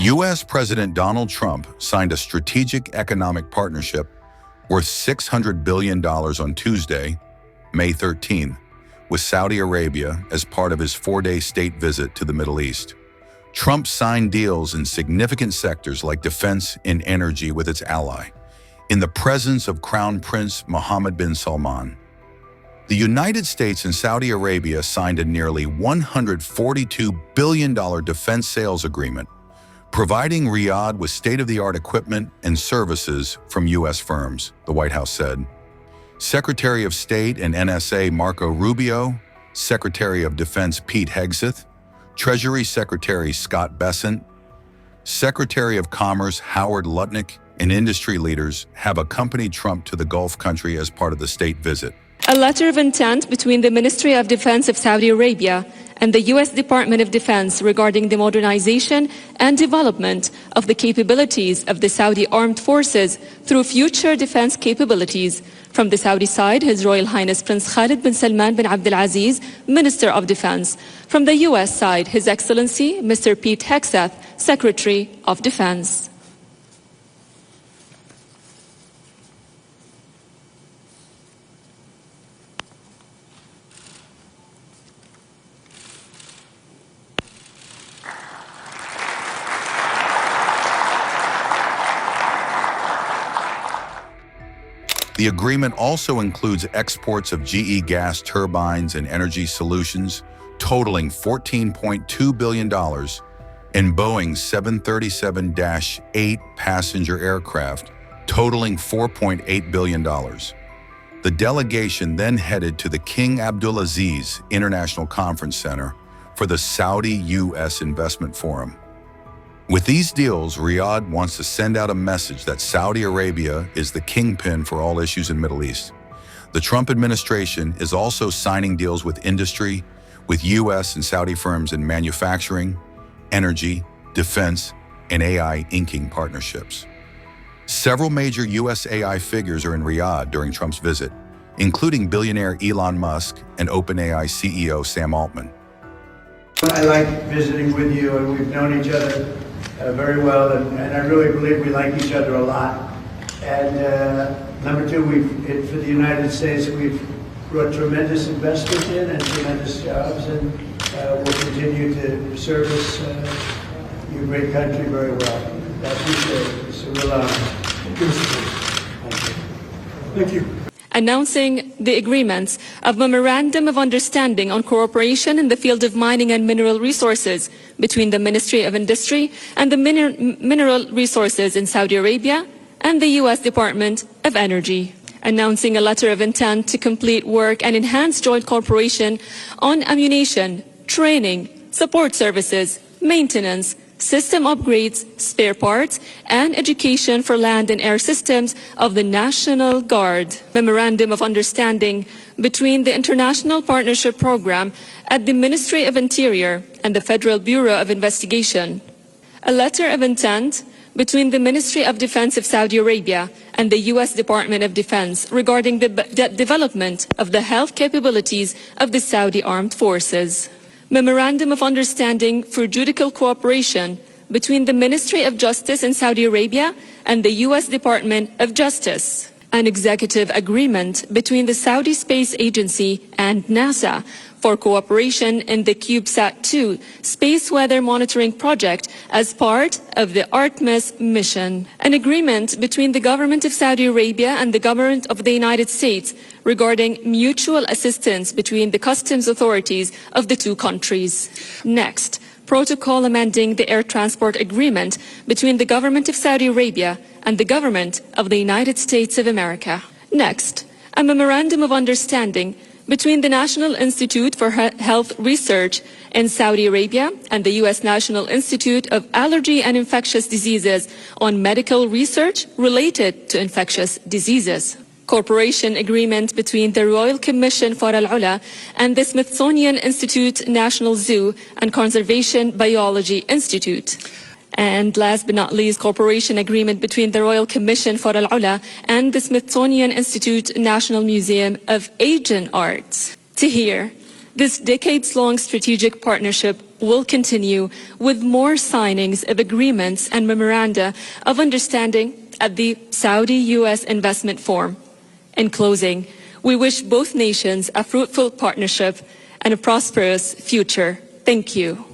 U.S. President Donald Trump signed a strategic economic partnership worth $600 billion on Tuesday, May 13th, with Saudi Arabia as part of his 4-day state visit to the Middle East. Trump signed deals in significant sectors like defense and energy with its ally, in the presence of Crown Prince Mohammed bin Salman. The United States and Saudi Arabia signed a nearly $142 billion defense sales agreement, providing Riyadh with state-of-the-art equipment and services from U.S. firms, the White House said. Secretary of State and NSA Marco Rubio, Secretary of Defense Pete Hegseth, Treasury Secretary Scott Bessent, Secretary of Commerce Howard Lutnick, and industry leaders have accompanied Trump to the Gulf country as part of the state visit. A letter of intent between the Ministry of Defense of Saudi Arabia and the U.S. Department of Defense regarding the modernization and development of the capabilities of the Saudi armed forces through future defense capabilities. From the Saudi side, His Royal Highness Prince Khalid bin Salman bin Abdulaziz, Minister of Defense. From the U.S. side, His Excellency Mr. Pete Hegseth, Secretary of Defense. The agreement also includes exports of GE gas turbines and energy solutions totaling $14.2 billion and Boeing 737-8 passenger aircraft totaling $4.8 billion. The delegation then headed to the King Abdulaziz International Conference Center for the Saudi-U.S. Investment Forum. With these deals, Riyadh wants to send out a message that Saudi Arabia is the kingpin for all issues in the Middle East. The Trump administration is also signing deals with industry, with U.S. and Saudi firms in manufacturing, energy, defense, and AI inking partnerships. Several major U.S. AI figures are in Riyadh during Trump's visit, including billionaire Elon Musk and OpenAI CEO Sam Altman. I like visiting with you, and we've known each other very well, and I really believe we like each other a lot. And number two, for the United States, we've brought tremendous investment in and tremendous jobs, and we'll continue to service your great country very well. I appreciate it. It's a real honor. Thank you. Announcing the agreements of Memorandum of Understanding on Cooperation in the Field of Mining and Mineral Resources between the Ministry of Industry and the Mineral Resources in Saudi Arabia and the U.S. Department of Energy. Announcing a letter of intent to complete work and enhance joint cooperation on ammunition, training, support services, maintenance, system upgrades, spare parts, and education for land and air systems of the National Guard. Memorandum of Understanding between the International Partnership Program at the Ministry of Interior and the Federal Bureau of Investigation. A letter of intent between the Ministry of Defense of Saudi Arabia and the U.S. Department of Defense regarding the development of the health capabilities of the Saudi Armed Forces. Memorandum of Understanding for Judicial Cooperation between the Ministry of Justice in Saudi Arabia and the U.S. Department of Justice. An executive agreement between the Saudi Space Agency and NASA for cooperation in the CubeSat-2 space weather monitoring project as part of the Artemis mission. An agreement between the government of Saudi Arabia and the government of the United States regarding mutual assistance between the customs authorities of the two countries. Next, protocol amending the air transport agreement between the government of Saudi Arabia and the government of the United States of America. Next, a memorandum of understanding between the National Institute for Health Research in Saudi Arabia and the U.S. National Institute of Allergy and Infectious Diseases on medical research related to infectious diseases. Cooperation agreement between the Royal Commission for Al-Ula and the Smithsonian Institute National Zoo and Conservation Biology Institute. And last but not least, cooperation agreement between the Royal Commission for Al-Ula and the Smithsonian Institute National Museum of Asian Arts. To hear This decades-long strategic partnership will continue with more signings of agreements and memoranda of understanding at the Saudi-U.S. Investment Forum. In closing, we wish both nations a fruitful partnership and a prosperous future. Thank you.